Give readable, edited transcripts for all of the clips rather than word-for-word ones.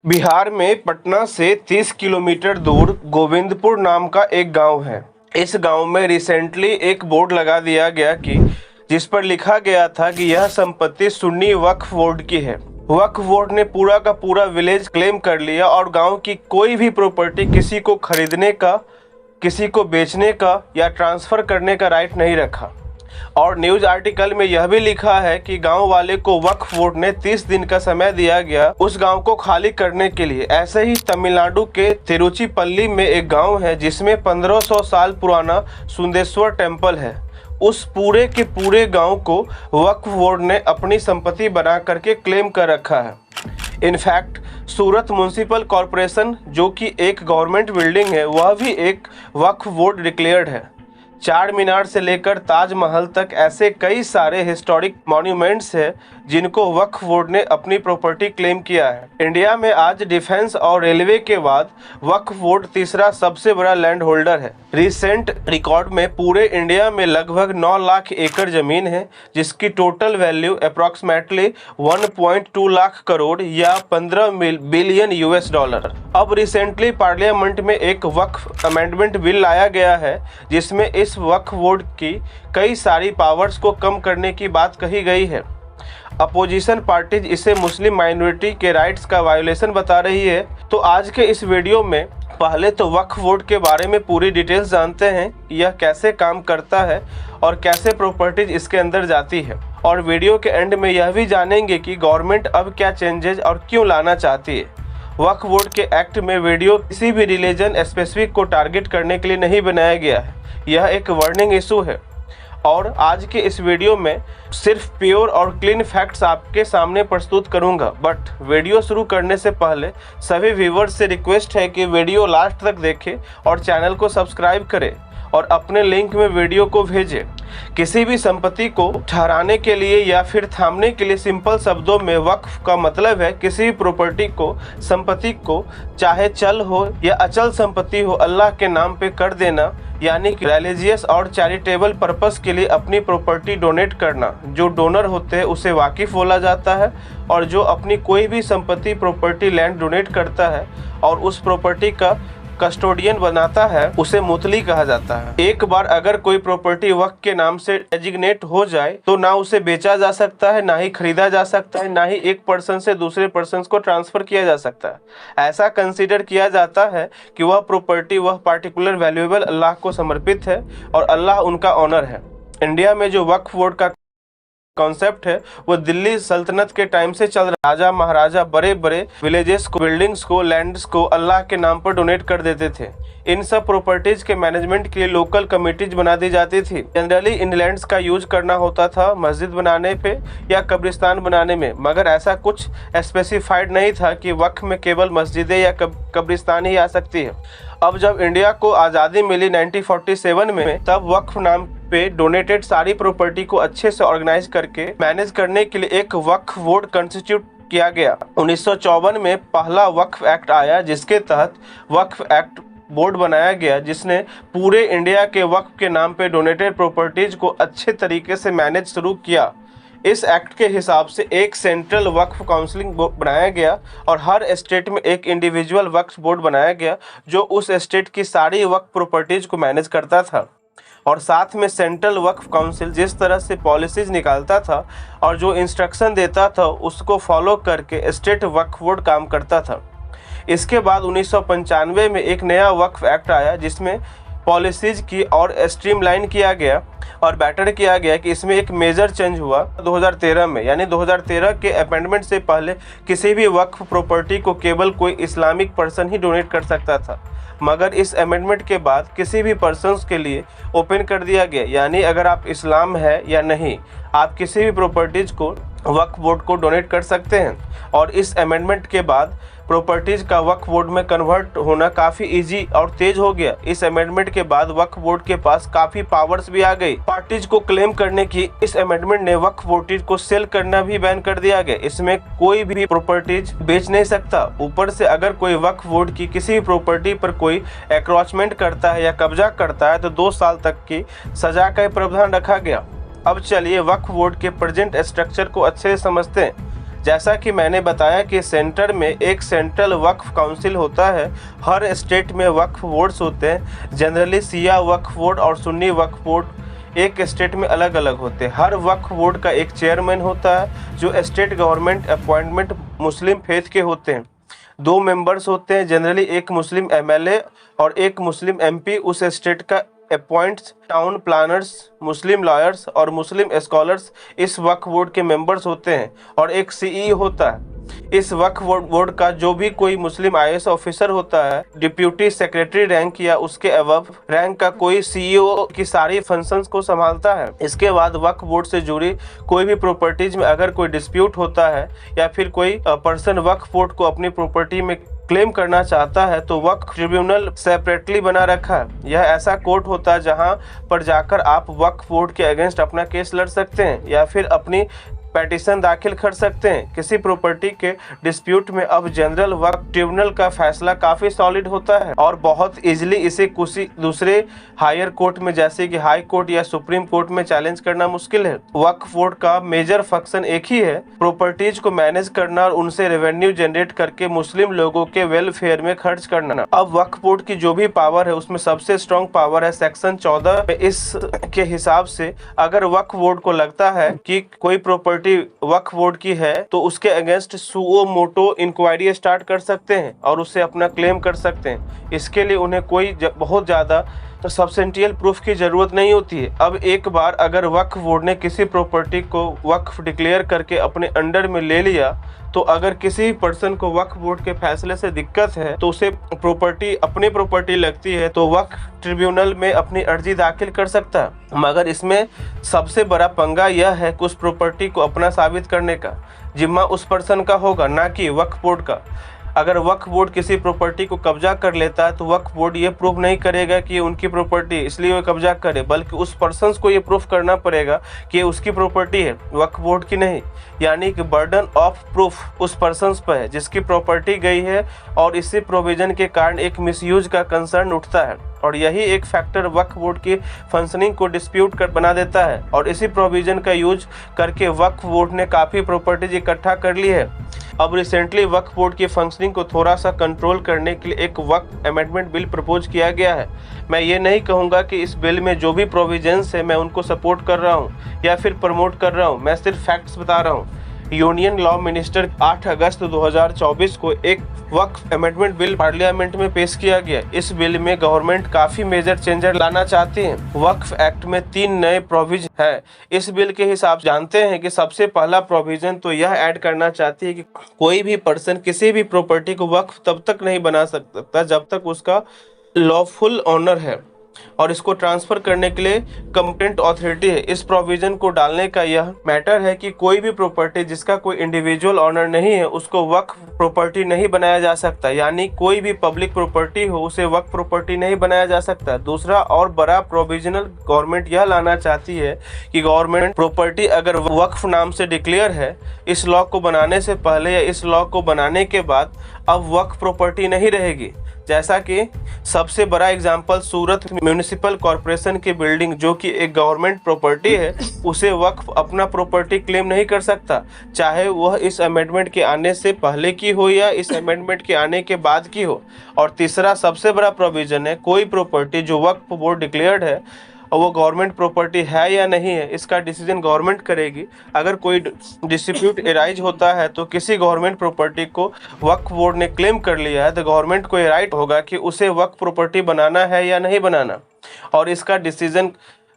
बिहार में पटना से 30 किलोमीटर दूर गोविंदपुर नाम का एक गांव है। इस गांव में रिसेंटली एक बोर्ड लगा दिया गया जिस पर लिखा गया था कि यह संपत्ति सुन्नी वक्फ बोर्ड की है। वक्फ बोर्ड ने पूरा का पूरा विलेज क्लेम कर लिया और गांव की कोई भी प्रॉपर्टी किसी को खरीदने का, किसी को बेचने का या ट्रांसफ़र करने का राइट नहीं रखा। और न्यूज़ आर्टिकल में यह भी लिखा है कि गांव वाले को वक्फ बोर्ड ने 30 दिन का समय दिया गया उस गांव को खाली करने के लिए। ऐसे ही तमिलनाडु के तिरुचिपल्ली में एक गांव है जिसमें 1500 साल पुराना सुंदेश्वर टेम्पल है। उस पूरे के पूरे गांव को वक्फ बोर्ड ने अपनी संपत्ति बना करके क्लेम कर रखा है। इनफैक्ट सूरत म्युनिसिपल कॉरपोरेशन, जो कि एक गवर्नमेंट बिल्डिंग है, वह भी एक वक्फ बोर्ड डिक्लेयर्ड है। चार मीनार से लेकर ताजमहल तक ऐसे कई सारे हिस्टोरिक मॉन्यूमेंट्स हैं जिनको वक्फ बोर्ड ने अपनी प्रॉपर्टी क्लेम किया है। इंडिया में आज डिफेंस और रेलवे के बाद वक्फ बोर्ड तीसरा सबसे बड़ा लैंड होल्डर है। रिसेंट रिकॉर्ड में पूरे इंडिया में लगभग 9 लाख एकड़ जमीन है जिसकी total value approximately 1.2 lakh crore या 15 बिलियन US डॉलर। अब रिसेंटली पार्लियामेंट में एक वक्फ अमेंडमेंट बिल लाया गया है जिसमें इस वक्फ बोर्ड की कई सारी पावर्स को कम करने की बात कही गई है। अपोजिशन पार्टीज इसे मुस्लिम माइनॉरिटी के राइट्स का वायोलेशन बता रही है। तो आज के इस वीडियो में पहले तो वक्फ बोर्ड के बारे में पूरी डिटेल्स जानते हैं, यह कैसे काम करता है और कैसे प्रॉपर्टीज इसके अंदर जाती है। और वीडियो के एंड में यह भी जानेंगे कि गवर्नमेंट अब क्या चेंजेस और क्यों लाना चाहती है। वक्फ बोर्ड के एक्ट में वीडियो किसी भी रिलीजन स्पेसिफिक को टारगेट करने के लिए नहीं बनाया गया है, यह एक वार्निंग इशू है। और आज के इस वीडियो में सिर्फ प्योर और क्लीन फैक्ट्स आपके सामने प्रस्तुत करूंगा। बट वीडियो शुरू करने से पहले सभी व्यूवर्स से रिक्वेस्ट है कि वीडियो लास्ट तक देखें और चैनल को सब्सक्राइब करें और अपने लिंक में वीडियो को भेजें। किसी भी संपत्ति को ठहराने के लिए या फिर थामने के लिए सिंपल शब्दों में वक्फ का मतलब है किसी भी प्रॉपर्टी को, संपत्ति को, चाहे चल हो या अचल संपत्ति हो, अल्लाह के नाम पे कर देना, यानी कि रिलीजियस और चैरिटेबल पर्पस के लिए अपनी प्रॉपर्टी डोनेट करना। जो डोनर होते हैं उसे वाकिफ बोला जाता है और जो अपनी कोई भी संपत्ति, प्रॉपर्टी, लैंड डोनेट करता है और उस प्रॉपर्टी का कस्टोडियन बनाता है उसे मुतली कहा जाता है। एक बार अगर कोई प्रॉपर्टी वक्फ के नाम से डेजिग्नेट हो जाए तो ना उसे बेचा जा सकता है, ना ही खरीदा जा सकता है, ना ही एक पर्सन से दूसरे पर्सन को ट्रांसफर किया जा सकता है। ऐसा कंसीडर किया जाता है कि वह प्रॉपर्टी, वह पार्टिकुलर वैल्यूएबल अल्लाह को समर्पित है और अल्लाह उनका ऑनर है। इंडिया में जो वक्फ बोर्ड का कॉन्सेप्ट है वो दिल्ली सल्तनत के टाइम से चल रहा। राजा महाराजा बड़े बड़े विलेजेस को, बिल्डिंग्स को, लैंड्स को अल्लाह के नाम पर डोनेट कर देते थे। इन सब प्रॉपर्टीज के मैनेजमेंट के लिए लोकल कमेटीज बना दी जाती थी। जनरली इन लैंड्स का यूज करना होता था मस्जिद बनाने पे या कब्रिस्तान बनाने में, मगर ऐसा कुछ स्पेसिफाइड नहीं था कि वक्फ में केवल मस्जिदें या कब्रिस्तान ही आ सकती है। अब जब इंडिया को आज़ादी मिली 1947 में, तब वक्फ नाम पे डोनेटेड सारी प्रॉपर्टी को अच्छे से ऑर्गेनाइज करके मैनेज करने के लिए एक वक्फ बोर्ड कंस्टिट्यूट किया गया। 1954 में पहला वक्फ एक्ट आया जिसके तहत वक्फ एक्ट बोर्ड बनाया गया जिसने पूरे इंडिया के वक्फ के नाम पे डोनेटेड प्रॉपर्टीज को अच्छे तरीके से मैनेज शुरू किया। इस एक्ट के हिसाब से एक सेंट्रल वक्फ काउंसिलिंग बनाया गया और हर स्टेट में एक इंडिविजुअल वक्फ बोर्ड बनाया गया जो उस स्टेट की सारी वक्फ प्रॉपर्टीज को मैनेज करता था। और साथ में सेंट्रल वक्फ काउंसिल जिस तरह से पॉलिसीज निकालता था और जो इंस्ट्रक्शन देता था उसको फॉलो करके स्टेट वक्फ बोर्ड काम करता था। इसके बाद 1995 में एक नया वक्फ एक्ट आया जिसमें पॉलिसीज की और स्ट्रीमलाइन किया गया और बेटर किया गया कि इसमें एक मेजर चेंज हुआ 2013 में। यानी 2013 के अमेंडमेंट से पहले किसी भी वक्फ प्रॉपर्टी को केवल कोई इस्लामिक पर्सन ही डोनेट कर सकता था, मगर इस अमेंडमेंट के बाद किसी भी पर्सन्स के लिए ओपन कर दिया गया। यानी अगर आप इस्लाम है या नहीं, आप किसी भी प्रॉपर्टीज़ को वक्फ बोर्ड को डोनेट कर सकते हैं। और इस अमेंडमेंट के बाद प्रॉपर्टीज़ का वक्फ बोर्ड में कन्वर्ट होना काफ़ी इजी और तेज हो गया। इस अमेंडमेंट के बाद वक्फ बोर्ड के पास काफ़ी पावर्स भी आ गई पार्टीज को क्लेम करने की। इस अमेंडमेंट ने वक्फ प्रॉपर्टीज को सेल करना भी बैन कर दिया गया। इसमें कोई भी प्रॉपर्टीज बेच नहीं सकता। ऊपर से अगर कोई वक्फ बोर्ड की किसी भी प्रॉपर्टी पर कोई एक्रोचमेंट करता है या कब्जा करता है तो 2 साल तक की सजा का प्रावधान रखा गया। अब चलिए वक्फ बोर्ड के प्रेजेंट स्ट्रक्चर को अच्छे से समझते हैं। जैसा कि मैंने बताया कि सेंटर में एक सेंट्रल वक्फ काउंसिल होता है, हर स्टेट में वक्फ बोर्ड्स होते हैं। जनरली शिया वक्फ बोर्ड और सुन्नी वक्फ बोर्ड एक स्टेट में अलग अलग होते हैं। हर वक्फ बोर्ड का एक चेयरमैन होता है जो स्टेट गवर्नमेंट अपॉइंटमेंट मुस्लिम फेथ के होते हैं। 2 मेंबर्स होते हैं, जनरली एक मुस्लिम MLA और एक मुस्लिम MP उस स्टेट का अपॉइंट्स। टाउन प्लानर्स, मुस्लिम लॉयर्स और मुस्लिम स्कॉलर्स इस वक्फ बोर्ड के मेंबर्स होते हैं और एक CEO होता है। इस वक्फ बोर्ड का जो भी कोई मुस्लिम IAS ऑफिसर होता है, डिप्यूटी सेक्रेटरी रैंक या उसके अबव रैंक का कोई CEO की सारी फंक्शंस को संभालता है। इसके बाद वक्फ बोर्ड से जुड़ी कोई भी प्रॉपर्टीज में अगर कोई डिस्प्यूट होता है या फिर कोई पर्सन वक्फ बोर्ड को अपनी प्रॉपर्टी में क्लेम करना चाहता है तो वक्फ ट्रिब्यूनल सेपरेटली बना रखा है। यह ऐसा कोर्ट होता है जहां पर जाकर आप वक्फ बोर्ड के अगेंस्ट अपना केस लड़ सकते हैं या फिर अपनी पेटिशन दाखिल कर सकते हैं किसी प्रॉपर्टी के डिस्प्यूट में। अब जनरल वक्फ ट्रिब्यूनल का फैसला काफी सॉलिड होता है और बहुत इजीली इसे किसी दूसरे हायर कोर्ट में जैसे कि हाई कोर्ट या सुप्रीम कोर्ट में चैलेंज करना मुश्किल है। वक्फ बोर्ड का मेजर फंक्शन एक ही है, प्रॉपर्टीज को मैनेज करना और उनसे रेवेन्यू जनरेट करके मुस्लिम लोगों के वेलफेयर में खर्च करना। अब वक्फ बोर्ड की जो भी पावर है उसमें सबसे स्ट्रॉन्ग पावर है सेक्शन 14 में। इसके हिसाब से अगर वक्फ बोर्ड को लगता है कि कोई प्रॉपर्टी वक्फ बोर्ड की है तो उसके against suo motu inquiry start कर सकते हैं और उससे अपना क्लेम कर सकते हैं। इसके लिए उन्हें कोई बहुत ज़्यादा सब्सटेंशियल प्रूफ की ज़रूरत नहीं होती है। अब एक बार अगर वक्फ बोर्ड ने किसी प्रॉपर्टी को वक्फ डिक्लेयर करके अपने अंडर में ले लिया तो अगर किसी पर्सन को वक्फ बोर्ड के फैसले से दिक्कत है तो उसे प्रॉपर्टी अपनी प्रॉपर्टी लगती है तो वक्फ ट्रिब्यूनल में अपनी अर्जी दाखिल कर सकता है। मगर इसमें सबसे बड़ा पंगा यह है कि उस प्रॉपर्टी को अपना साबित करने का जिम्मा उस पर्सन का होगा, ना कि वक्फ बोर्ड का। अगर वक्फ बोर्ड किसी प्रॉपर्टी को कब्जा कर लेता है तो वक्फ बोर्ड ये प्रूफ नहीं करेगा कि ये उनकी प्रॉपर्टी इसलिए वो कब्जा करे, बल्कि उस पर्सन को ये प्रूफ करना पड़ेगा कि ये उसकी प्रॉपर्टी है, वक्फ बोर्ड की नहीं। यानी कि बर्डन ऑफ प्रूफ उस पर्सन पर है जिसकी प्रॉपर्टी गई है और इसी प्रोविजन के कारण एक मिसयूज का कंसर्न उठता है और यही एक फैक्टर वक्फ बोर्ड की फंक्शनिंग को डिस्प्यूट कर बना देता है। और इसी प्रोविजन का यूज करके वक्फ बोर्ड ने काफ़ी प्रॉपर्टीज इकट्ठा कर ली है। अब रिसेंटली वक्फ बोर्ड की फंक्शनिंग को थोड़ा सा कंट्रोल करने के लिए एक वक्फ अमेंडमेंट बिल प्रपोज किया गया है। मैं ये नहीं कहूँगा कि इस बिल में जो भी प्रोविजंस है मैं उनको सपोर्ट कर रहा हूँ या फिर प्रमोट कर रहा हूँ, मैं सिर्फ फैक्ट्स बता रहा हूँ। यूनियन लॉ मिनिस्टर 8 अगस्त 2024 को एक वक्फ अमेंडमेंट बिल पार्लियामेंट में पेश किया गया। इस बिल में गवर्नमेंट काफ़ी मेजर चेंजर लाना चाहती है। वक्फ एक्ट में 3 नए प्रोविजन है। इस बिल के हिसाब से जानते हैं कि सबसे पहला प्रोविजन तो यह ऐड करना चाहती है कि कोई भी पर्सन किसी भी प्रॉपर्टी को वक्फ तब तक नहीं बना सकता जब तक उसका लॉफुल ऑनर है और इसको ट्रांसफर करने के लिए कंपिटेंट अथॉरिटी है। इस प्रोविजन को डालने का यह मैटर है कि कोई भी प्रॉपर्टी जिसका कोई इंडिविजुअल ऑनर नहीं है उसको वक्फ प्रॉपर्टी नहीं बनाया जा सकता, यानी कोई भी पब्लिक प्रॉपर्टी हो उसे वक्फ प्रॉपर्टी नहीं बनाया जा सकता। दूसरा और बड़ा प्रोविजनल गवर्नमेंट यह लाना चाहती है कि गवर्नमेंट प्रॉपर्टी अगर वक्फ नाम से डिक्लेयर है, इस लॉ को बनाने से पहले या इस लॉ को बनाने के बाद अब वक्फ प्रॉपर्टी नहीं रहेगी। जैसा कि सबसे बड़ा एग्जांपल सूरत म्यूनिसिपल कॉरपोरेशन की बिल्डिंग जो कि एक गवर्नमेंट प्रॉपर्टी है, उसे वक्फ अपना प्रॉपर्टी क्लेम नहीं कर सकता, चाहे वह इस अमेंडमेंट के आने से पहले की हो या इस अमेंडमेंट के आने के बाद की हो। और तीसरा सबसे बड़ा प्रोविजन है, कोई प्रॉपर्टी जो वक्फ बोर्ड डिक्लेयर्ड है और वो गवर्नमेंट प्रॉपर्टी है या नहीं है, इसका डिसीजन गवर्नमेंट करेगी। अगर कोई डिस्प्यूट एराइज होता है तो किसी गवर्नमेंट प्रॉपर्टी को वक्फ बोर्ड ने क्लेम कर लिया है तो गवर्नमेंट को ये राइट होगा कि उसे वक्फ प्रॉपर्टी बनाना है या नहीं बनाना, और इसका डिसीजन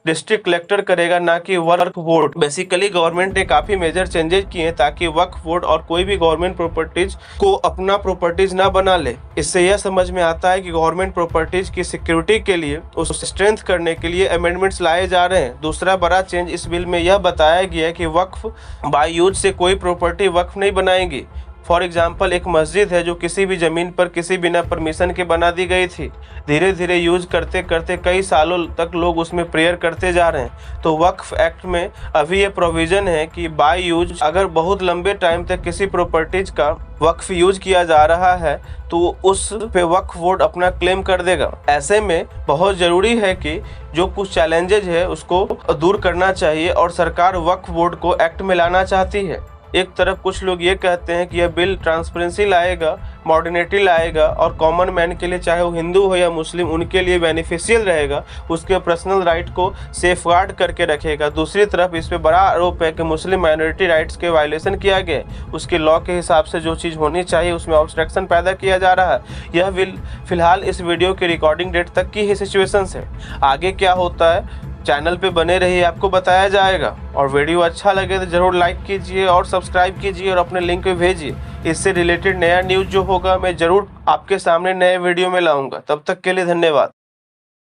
डिस्ट्रिक्ट कलेक्टर करेगा, ना कि वक्फ बोर्ड। बेसिकली गवर्नमेंट ने काफ़ी मेजर चेंजेस किए हैं ताकि वक्फ बोर्ड और कोई भी गवर्नमेंट प्रॉपर्टीज को अपना प्रॉपर्टीज ना बना ले। इससे यह समझ में आता है कि गवर्नमेंट प्रॉपर्टीज की सिक्योरिटी के लिए उस स्ट्रेंथ करने के लिए अमेंडमेंट्स लाए जा रहे हैं। दूसरा बड़ा चेंज इस बिल में यह बताया गया है कि वक्फ बाय यूज से कोई प्रॉपर्टी वक्फ नहीं बनाएगी। फॉर एग्जाम्पल एक मस्जिद है जो किसी भी ज़मीन पर किसी बिना परमिशन के बना दी गई थी, धीरे धीरे यूज करते करते कई सालों तक लोग उसमें प्रेयर करते जा रहे हैं। तो वक्फ एक्ट में अभी ये प्रोविज़न है कि बाय यूज अगर बहुत लंबे टाइम तक किसी प्रॉपर्टीज का वक्फ यूज किया जा रहा है तो उस पे वक्फ बोर्ड अपना क्लेम कर देगा। ऐसे में बहुत ज़रूरी है कि जो कुछ चैलेंजेज है उसको दूर करना चाहिए और सरकार वक्फ बोर्ड को एक्ट में लाना चाहती है। एक तरफ कुछ लोग ये कहते हैं कि यह बिल ट्रांसपेरेंसी लाएगा, मॉडर्निटी लाएगा और कॉमन मैन के लिए, चाहे वो हिंदू हो या मुस्लिम, उनके लिए बेनिफिशियल रहेगा, उसके पर्सनल राइट को सेफगार्ड करके रखेगा। दूसरी तरफ इस पे बड़ा आरोप है कि मुस्लिम माइनॉरिटी राइट्स के वायलेशन किया गया, उसके लॉ के हिसाब से जो चीज़ होनी चाहिए उसमें ऑब्स्ट्रक्शन पैदा किया जा रहा है। यह बिल फिलहाल इस वीडियो की रिकॉर्डिंग डेट तक की ही सिचुएशंस है। आगे क्या होता है चैनल पे बने रहिए, आपको बताया जाएगा। और वीडियो अच्छा लगे तो ज़रूर लाइक कीजिए और सब्सक्राइब कीजिए और अपने लिंक पे भेजिए। इससे रिलेटेड नया न्यूज़ जो होगा मैं ज़रूर आपके सामने नए वीडियो में लाऊंगा। तब तक के लिए धन्यवाद।